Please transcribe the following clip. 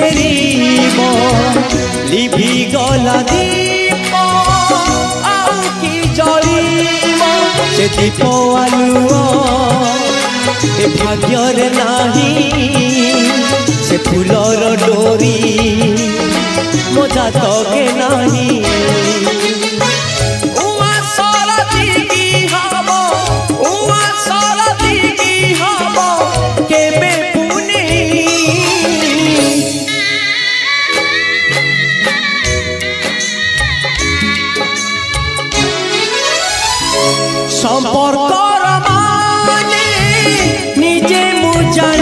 ଫେରିବ ଲିଭି ଗଲା ଦୀପ ଆଉ କି ଜଳିବ ସେ ଦୀପ ଆଲୁଅ ଏ ଭାଗ୍ୟରେ ନାହିଁ ସେ ଫୁଲର ଡୋରି ମୋ ଜାତକେ ନାହିଁ সম্পর্কর মানে নিজে মু জানি